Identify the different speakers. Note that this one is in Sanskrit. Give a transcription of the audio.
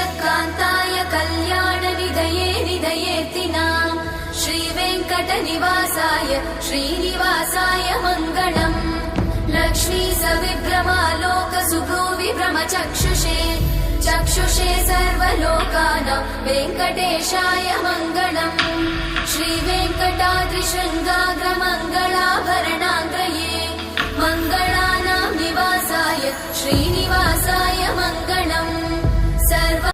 Speaker 1: श्रियकान्ताय कल्याणनिधये निधयेऽर्तिनाम् श्रीवेङ्कटनिवासाय श्रीनिवासाय मङ्गलम् लक्ष्मी सविभ्रमालोकसुभ्रूविभ्रमचक्षुषे चक्षुषे सर्वलोकानां वेङ्कटेशाय मङ्गलम् श्रीवेङ्कटाद्रिशृङ्गाग्रमङ्गलाभरणाङ्गये